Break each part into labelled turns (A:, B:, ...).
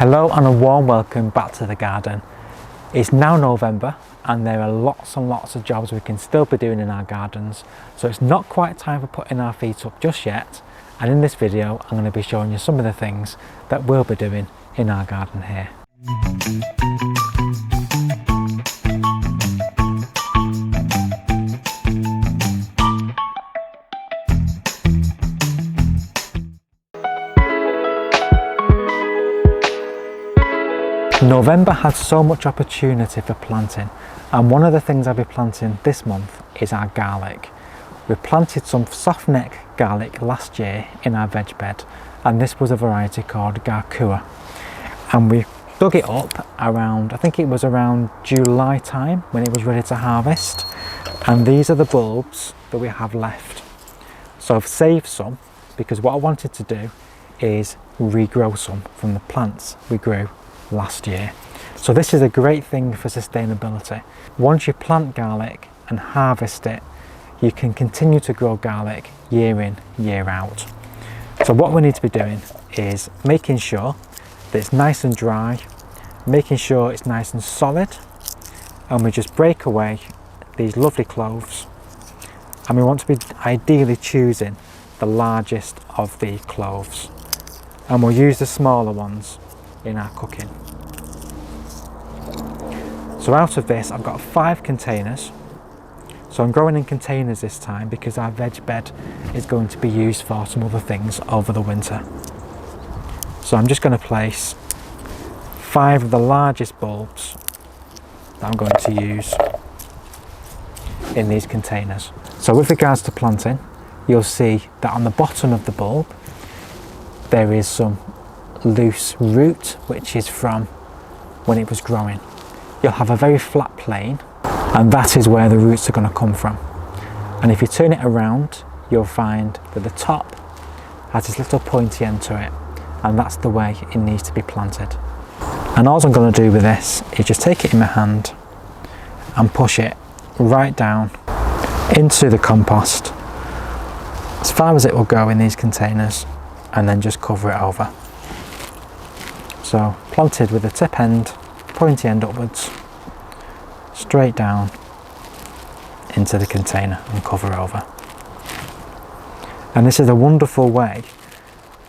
A: Hello and a warm welcome back to the garden. It's now November and there are lots and lots of jobs we can still be doing in our gardens, so it's not quite time for putting our feet up just yet, and in this video I'm going to be showing you some of the things that we'll be doing in our garden here. November has so much opportunity for planting, and one of the things I'll be planting this month is our garlic. We planted some soft neck garlic last year in our veg bed, and this was a variety called Garcua, and we dug it up around, I think it was around July time when it was ready to harvest, and these are the bulbs that we have left. So I've saved some because what I wanted to do is regrow some from the plants we grew last year. So this is a great thing for sustainability. Once you plant garlic and harvest it, you can continue to grow garlic year in, year out. So what we need to be doing is making sure that it's nice and dry, making sure it's nice and solid, and we just break away these lovely cloves, and we want to be ideally choosing the largest of the cloves, and we'll use the smaller ones in our cooking. So out of this I've got 5 containers. So I'm growing in containers this time because our veg bed is going to be used for some other things over the winter. So I'm just going to place 5 of the largest bulbs that I'm going to use in these containers. So with regards to planting, you'll see that on the bottom of the bulb there is some loose root which is from when it was growing. You'll have a very flat plane, and that is where the roots are going to come from. And if you turn it around, you'll find that the top has this little pointy end to it, and that's the way it needs to be planted. And all I'm going to do with this is just take it in my hand and push it right down into the compost as far as it will go in these containers, and then just cover it over. So planted with the tip end, pointy end upwards, straight down into the container and cover over. And this is a wonderful way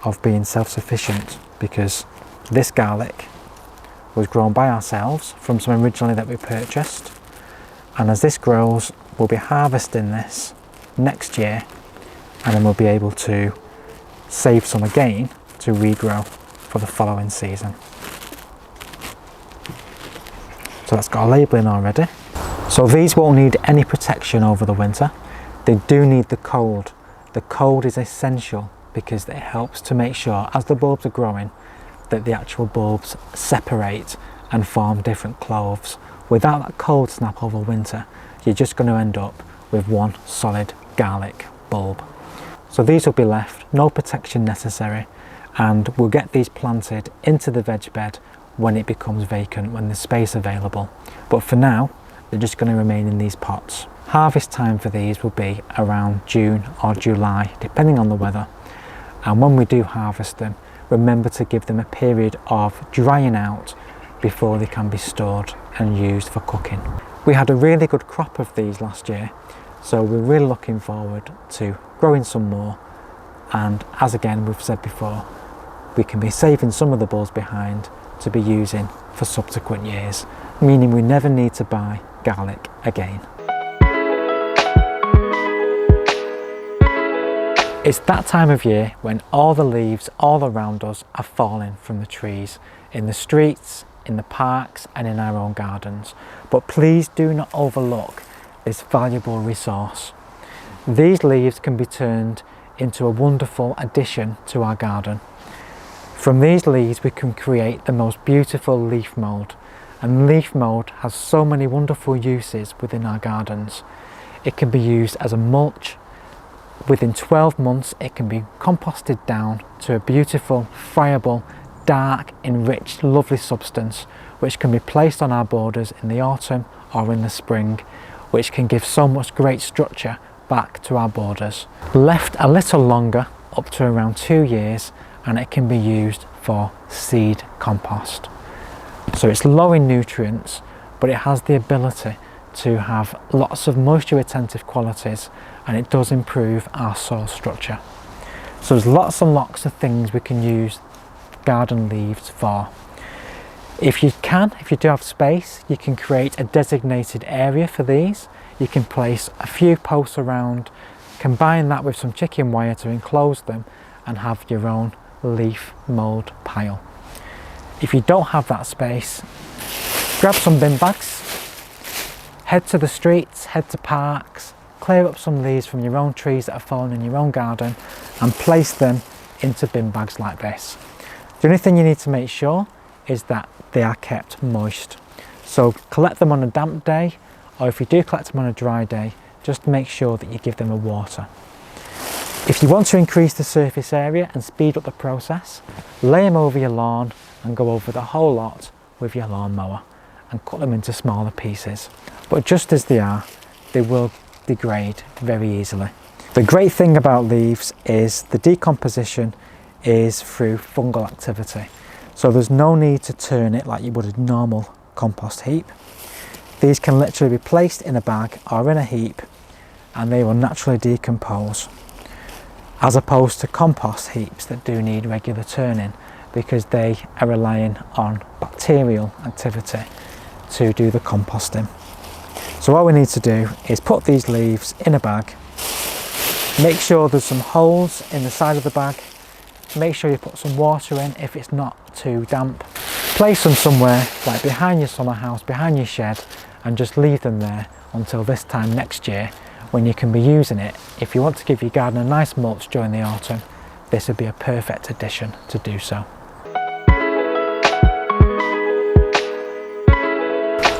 A: of being self-sufficient, because this garlic was grown by ourselves from some originally that we purchased, and as this grows we'll be harvesting this next year, and then we'll be able to save some again to regrow for the following season. So that's got a label in already. So these won't need any protection over the winter. They do need the cold. The cold is essential because it helps to make sure as the bulbs are growing that the actual bulbs separate and form different cloves. Without that cold snap over winter, you're just going to end up with one solid garlic bulb. So these will be left, no protection necessary, and we'll get these planted into the veg bed when it becomes vacant, when there's space available. But for now, they're just going to remain in these pots. Harvest time for these will be around June or July, depending on the weather. And when we do harvest them, remember to give them a period of drying out before they can be stored and used for cooking. We had a really good crop of these last year, so we're really looking forward to growing some more. And as again we've said before, we can be saving some of the bulbs behind to be using for subsequent years, meaning we never need to buy garlic again. It's that time of year when all the leaves all around us are falling from the trees, in the streets, in the parks and in our own gardens. But please do not overlook this valuable resource. These leaves can be turned into a wonderful addition to our garden. From these leaves we can create the most beautiful leaf mould, and leaf mould has so many wonderful uses within our gardens. It can be used as a mulch. Within 12 months it can be composted down to a beautiful, friable, dark, enriched, lovely substance which can be placed on our borders in the autumn or in the spring, which can give so much great structure back to our borders. Left a little longer, up to around 2 years, and it can be used for seed compost. So it's low in nutrients, but it has the ability to have lots of moisture retentive qualities, and it does improve our soil structure. So there's lots and lots of things we can use garden leaves for. If you do have space, you can create a designated area for these. You can place a few posts around, combine that with some chicken wire to enclose them, and have your own leaf mould pile. If you don't have that space, grab some bin bags, head to the streets, head to parks, clear up some leaves from your own trees that have fallen in your own garden and place them into bin bags like this. The only thing you need to make sure is that they are kept moist. So collect them on a damp day, or if you do collect them on a dry day, just make sure that you give them a water. If you want to increase the surface area and speed up the process, lay them over your lawn and go over the whole lot with your lawnmower and cut them into smaller pieces. But just as they are, they will degrade very easily. The great thing about leaves is the decomposition is through fungal activity. So there's no need to turn it like you would a normal compost heap. These can literally be placed in a bag or in a heap and they will naturally decompose, as opposed to compost heaps that do need regular turning because they are relying on bacterial activity to do the composting. So what we need to do is put these leaves in a bag, make sure there's some holes in the side of the bag, make sure you put some water in if it's not too damp, place them somewhere like behind your summer house, behind your shed, and just leave them there until this time next year when you can be using it. If you want to give your garden a nice mulch during the autumn, this would be a perfect addition to do so.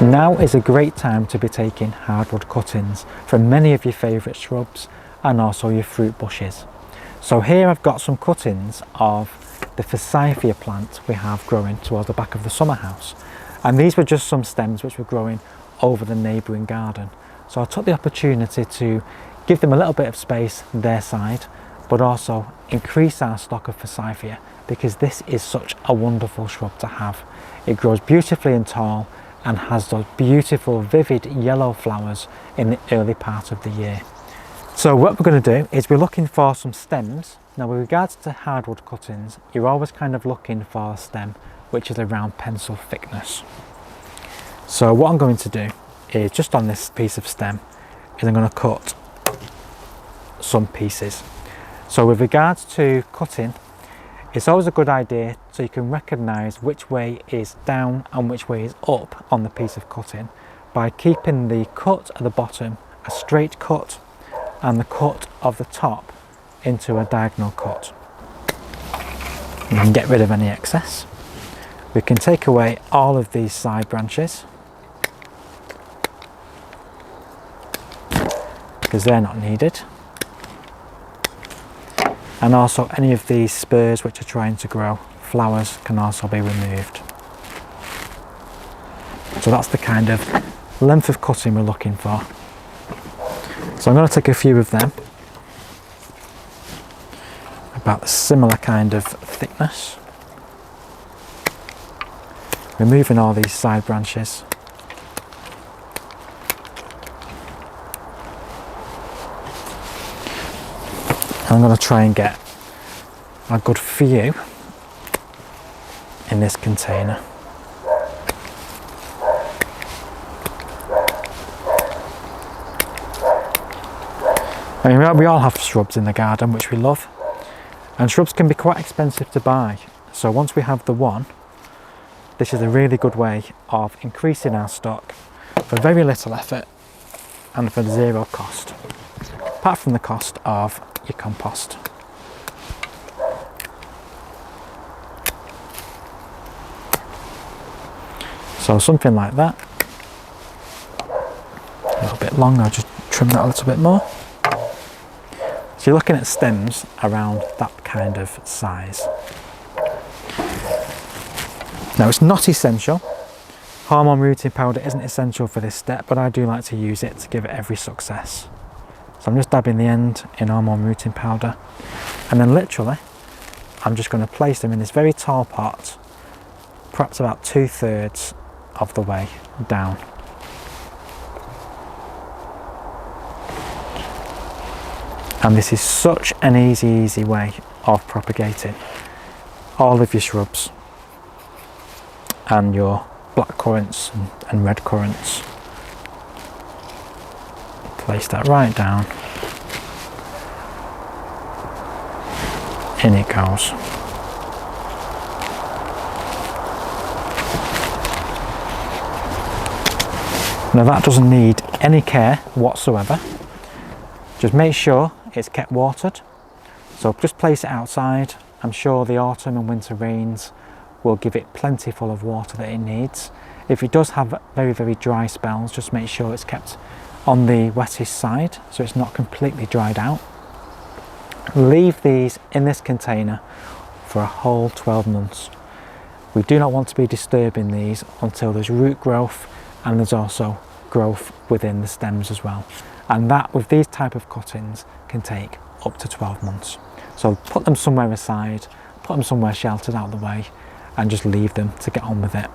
A: Now is a great time to be taking hardwood cuttings from many of your favourite shrubs and also your fruit bushes. So here I've got some cuttings of the forsythia plant we have growing towards the back of the summer house, and these were just some stems which were growing over the neighbouring garden. So I took the opportunity to give them a little bit of space their side, but also increase our stock of forsythia because this is such a wonderful shrub to have. It grows beautifully and tall and has those beautiful vivid yellow flowers in the early part of the year. So what we're going to do is we're looking for some stems. Now with regards to hardwood cuttings, you're always kind of looking for a stem which is around pencil thickness. So what I'm going to do is just on this piece of stem is I'm going to cut some pieces. So with regards to cutting, it's always a good idea so you can recognise which way is down and which way is up on the piece of cutting by keeping the cut at the bottom a straight cut and the cut of the top into a diagonal cut. You can get rid of any excess. We can take away all of these side branches because they're not needed, and also any of these spurs which are trying to grow flowers can also be removed. So that's the kind of length of cutting we're looking for. So I'm going to take a few of them, about the similar kind of thickness, removing all these side branches. I'm going to try and get a good few in this container. I mean, we all have shrubs in the garden which we love, and shrubs can be quite expensive to buy. So once we have the one, this is a really good way of increasing our stock for very little effort and for zero cost, apart from the cost of your compost. So something like that, a little bit long, I'll just trim that a little bit more. So you're looking at stems around that kind of size. Now it's not essential, hormone rooting powder isn't essential for this step, but I do like to use it to give it every success. So I'm just dabbing the end in hormone rooting powder, and then literally I'm just going to place them in this very tall pot, perhaps about 2/3 of the way down. And this is such an easy way of propagating all of your shrubs and your black currants and red currants. Place that right down. In it goes. Now that doesn't need any care whatsoever. Just make sure it's kept watered. So just place it outside. I'm sure the autumn and winter rains will give it plenty full of water that it needs. If it does have very dry spells, just make sure it's kept on the wettest side so it's not completely dried out. Leave these in this container for a whole 12 months. We do not want to be disturbing these until there's root growth, and there's also growth within the stems as well. And that, with these type of cuttings, can take up to 12 months. So put them somewhere aside, put them somewhere sheltered out of the way, and just leave them to get on with it.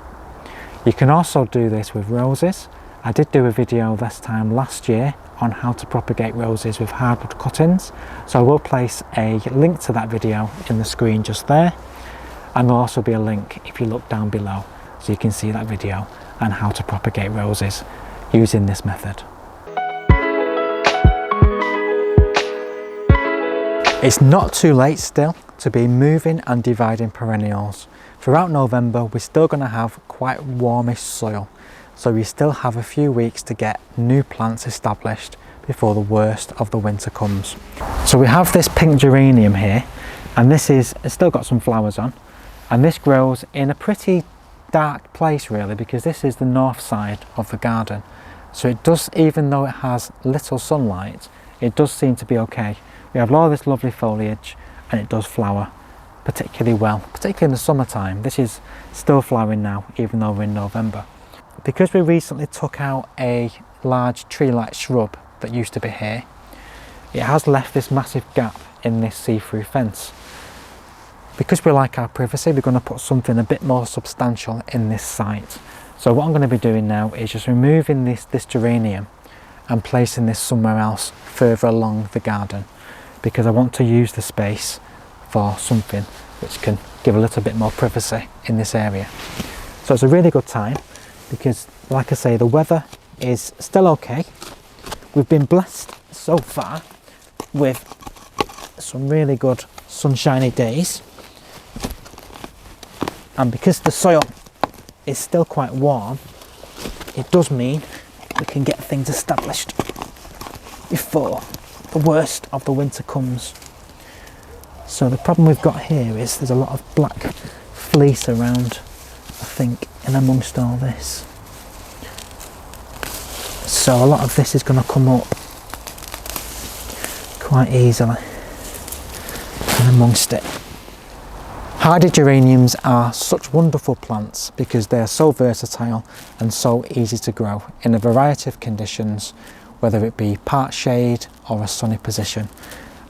A: You can also do this with roses. I did do a video this time last year on how to propagate roses with hardwood cuttings, so I will place a link to that video in the screen just there, and there'll also be a link if you look down below so you can see that video and how to propagate roses using this method. It's not too late still to be moving and dividing perennials. Throughout November we're still going to have quite warmish soil, so we still have a few weeks to get new plants established before the worst of the winter comes. So we have this pink geranium here, and it's still got some flowers on, and this grows in a pretty dark place really, because this is the north side of the garden. So it does, even though it has little sunlight, it does seem to be okay. We have all this lovely foliage and it does flower particularly well, particularly in the summertime. This is still flowering now, even though we're in November. Because we recently took out a large tree-like shrub that used to be here, it has left this massive gap in this see-through fence. Because we like our privacy, we're going to put something a bit more substantial in this site. So what I'm going to be doing now is just removing this geranium and placing this somewhere else further along the garden, because I want to use the space for something which can give a little bit more privacy in this area. So it's a really good time because, like I say, the weather is still okay. We've been blessed so far with some really good sunshiny days, and because the soil is still quite warm, it does mean we can get things established before the worst of the winter comes. So the problem we've got here is there's a lot of black fleece around, I think, in amongst all this. So a lot of this is going to come up quite easily and amongst it. Hardy geraniums are such wonderful plants because they are so versatile and so easy to grow in a variety of conditions, whether it be part shade or a sunny position,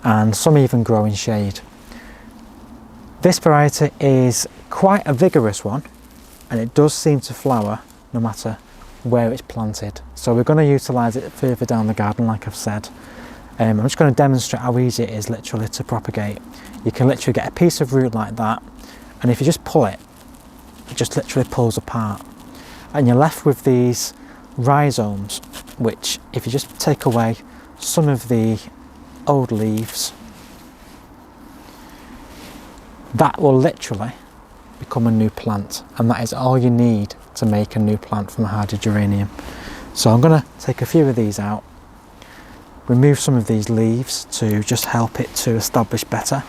A: and some even grow in shade. This variety is quite a vigorous one, and it does seem to flower no matter where it's planted. So we're going to utilise it further down the garden, like I've said. I'm just going to demonstrate how easy it is literally to propagate. You can literally get a piece of root like that, and if you just pull it, it just literally pulls apart. And you're left with these rhizomes, which, if you just take away some of the old leaves, that will literally become a new plant, and that is all you need to make a new plant from a hardy geranium. So I'm going to take a few of these out, remove some of these leaves to just help it to establish better,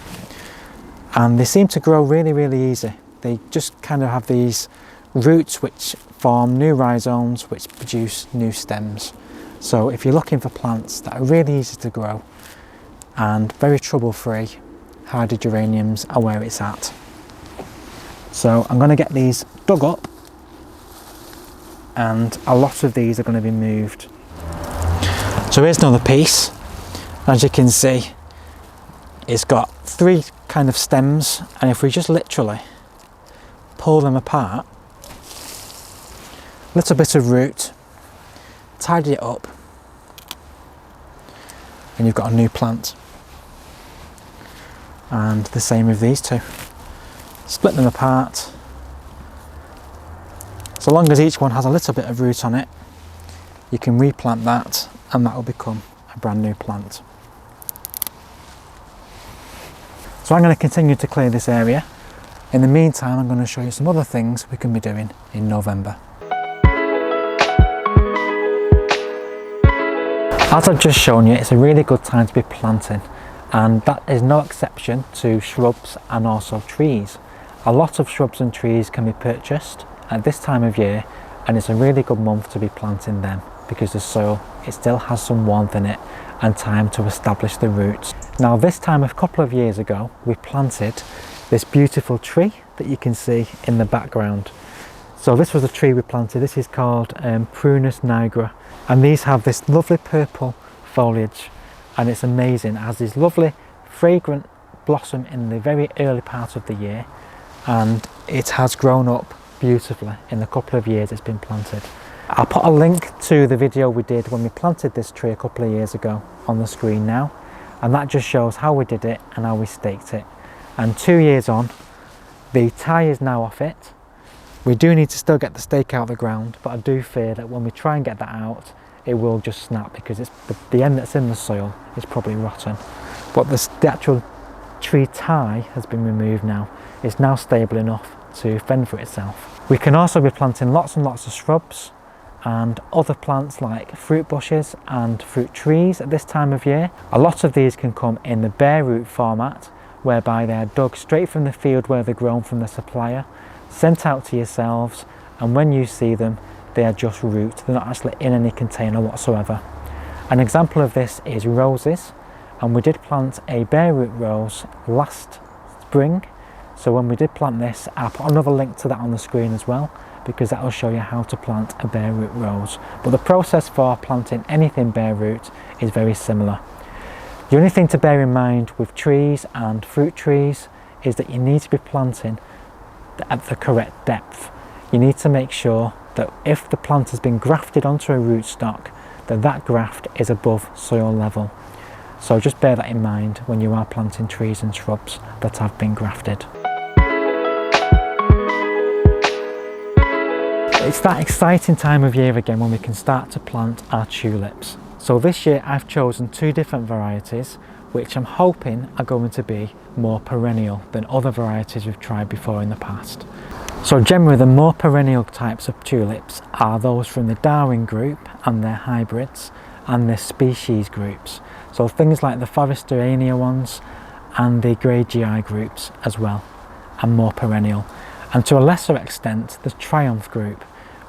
A: and they seem to grow really easy. They just kind of have these roots which form new rhizomes which produce new stems. So if you're looking for plants that are really easy to grow and very trouble-free, hardy geraniums are where it's at. So I'm going to get these dug up, and a lot of these are going to be moved. So here's another piece. As you can see, it's got 3 kind of stems, and if we just literally pull them apart, a little bit of root, tidy it up, and you've got a new plant. And the same with these two. Split them apart. So long as each one has a little bit of root on it, you can replant that and that will become a brand new plant. So I'm going to continue to clear this area. In the meantime, I'm going to show you some other things we can be doing in November. As I've just shown you, it's a really good time to be planting, and that is no exception to shrubs and also trees. A lot of shrubs and trees can be purchased at this time of year, and it's a really good month to be planting them because the soil, it still has some warmth in it and time to establish the roots. Now this time a couple of years ago, we planted this beautiful tree that you can see in the background. So this was a tree we planted. This is called Prunus nigra, and these have this lovely purple foliage, and it's amazing. It has this lovely fragrant blossom in the very early part of the year, and it has grown up beautifully in the couple of years it's been planted. I'll put a link to the video we did when we planted this tree a couple of years ago on the screen now, and that just shows how we did it and how we staked it. And 2 years on, the tie is now off it. We do need to still get the stake out of the ground, but I do fear that when we try and get that out, it will just snap because it's the end that's in the soil is probably rotten. But the actual tree tie has been removed now. It's now stable enough to fend for itself. We can also be planting lots and lots of shrubs and other plants like fruit bushes and fruit trees at this time of year. A lot of these can come in the bare root format, whereby they are dug straight from the field where they're grown from the supplier, sent out to yourselves, and when you see them, they are just root. They're not actually in any container whatsoever. An example of this is roses, and we did plant a bare root rose last spring. So when we did plant this, I'll put another link to that on the screen as well, because that will show you how to plant a bare root rose. But the process for planting anything bare root is very similar. The only thing to bear in mind with trees and fruit trees is that you need to be planting at the correct depth. You need to make sure that if the plant has been grafted onto a rootstock, that graft is above soil level. So just bear that in mind when you are planting trees and shrubs that have been grafted. It's that exciting time of year again when we can start to plant our tulips. So this year I've chosen 2 different varieties which I'm hoping are going to be more perennial than other varieties we've tried before in the past. So generally the more perennial types of tulips are those from the Darwin group and their hybrids and their species groups. So things like the Foresterania ones and the Grey GI groups as well, and more perennial. And to a lesser extent the Triumph group,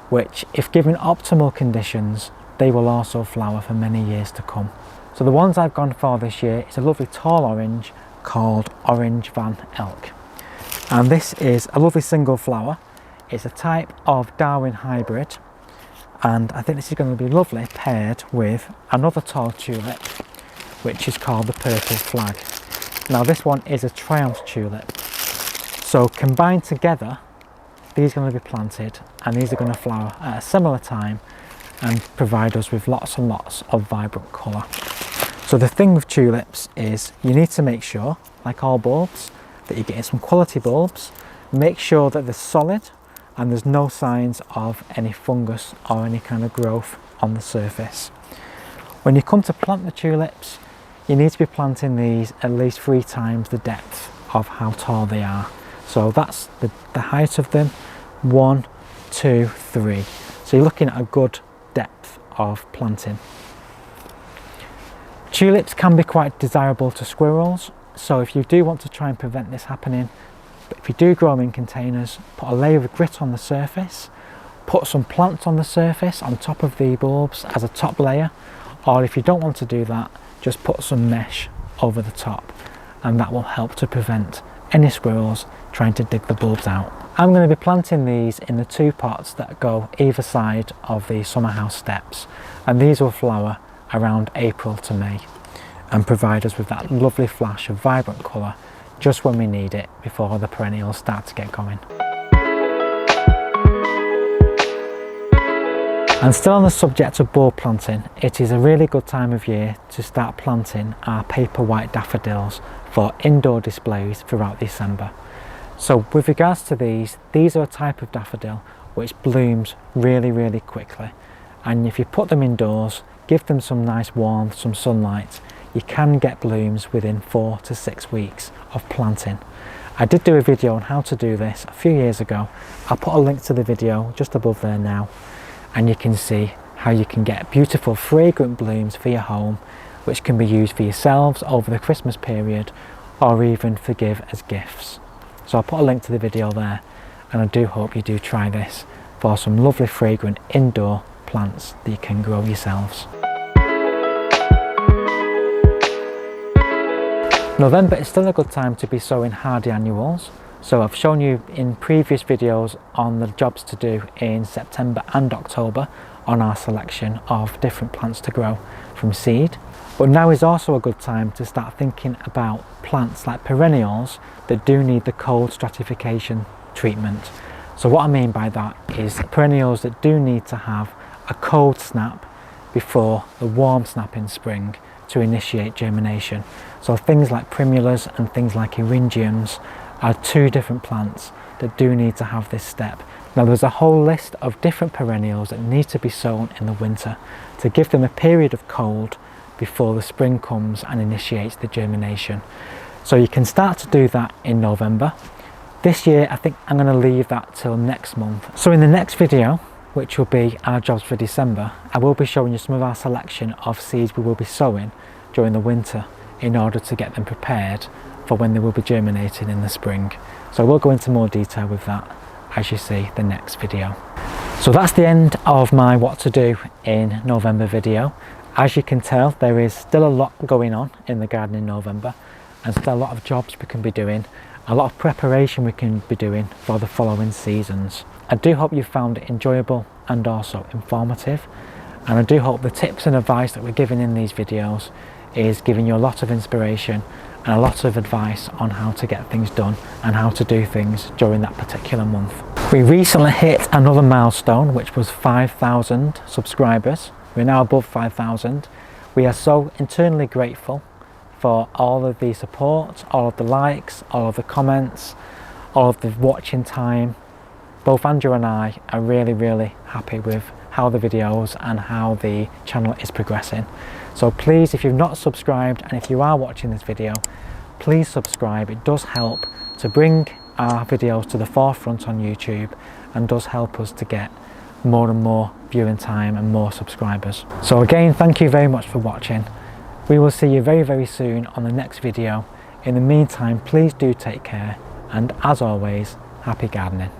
A: which if given optimal conditions, they will also flower for many years to come. So the ones I've gone for this year is a lovely tall orange called Orange Van Elk. And this is a lovely single flower. It's a type of Darwin hybrid, and I think this is going to be lovely paired with another tall tulip which is called the Purple Flag. Now this one is a Triumph tulip. So combined together, these are going to be planted and these are going to flower at a similar time and provide us with lots and lots of vibrant colour. So the thing with tulips is you need to make sure, like all bulbs, that you're getting some quality bulbs. Make sure that they're solid and there's no signs of any fungus or any kind of growth on the surface. When you come to plant the tulips, you need to be planting these at least 3 times the depth of how tall they are. So that's the height of them, 1, 2, 3. So you're looking at a good depth of planting. Tulips can be quite desirable to squirrels, so if you do want to try and prevent this happening, if you do grow them in containers, put a layer of grit on the surface, put some plants on the surface on top of the bulbs as a top layer, or if you don't want to do that, just put some mesh over the top, and that will help to prevent any squirrels trying to dig the bulbs out. I'm going to be planting these in the 2 pots that go either side of the summer house steps, and these will flower around April to May and provide us with that lovely flash of vibrant colour just when we need it before the perennials start to get going. And still on the subject of bulb planting, it is a really good time of year to start planting our paperwhite daffodils for indoor displays throughout December. So with regards to these are a type of daffodil which blooms really quickly, and if you put them indoors, give them some nice warmth, some sunlight, you can get blooms within 4 to 6 weeks of planting. I did do a video on how to do this a few years ago. I'll put a link to the video just above there now, and you can see how you can get beautiful fragrant blooms for your home, which can be used for yourselves over the Christmas period or even for give as gifts. So I'll put a link to the video there, and I do hope you do try this for some lovely fragrant indoor plants that you can grow yourselves. November is still a good time to be sowing hardy annuals. So I've shown you in previous videos on the jobs to do in September and October on our selection of different plants to grow from seed. But now is also a good time to start thinking about plants like perennials that do need the cold stratification treatment. So what I mean by that is perennials that do need to have a cold snap before the warm snap in spring to initiate germination. So things like primulas and things like eryngiums are two different plants that do need to have this step. Now there's a whole list of different perennials that need to be sown in the winter to give them a period of cold before the spring comes and initiates the germination. So you can start to do that in November. This year I think I'm going to leave that till next month. So in the next video, which will be our jobs for December, I will be showing you some of our selection of seeds we will be sowing during the winter in order to get them prepared for when they will be germinating in the spring. So we'll go into more detail with that as you see the next video. So that's the end of my what to do in November video. As you can tell, there is still a lot going on in the garden in November, and still a lot of jobs we can be doing, a lot of preparation we can be doing for the following seasons. I do hope you found it enjoyable and also informative, and I do hope the tips and advice that we're giving in these videos is giving you a lot of inspiration and a lot of advice on how to get things done and how to do things during that particular month. We recently hit another milestone, which was 5,000 subscribers. We're now above 5,000. We are so internally grateful for all of the support, all of the likes, all of the comments, all of the watching time. Both Andrew and I are really happy with how the videos and how the channel is progressing. So please, if you've not subscribed and if you are watching this video, please subscribe. It does help to bring our videos to the forefront on YouTube and does help us to get more and more viewing time and more subscribers. So again, thank you very much for watching. We will see you very soon on the next video. In the meantime, please do take care, and as always, happy gardening.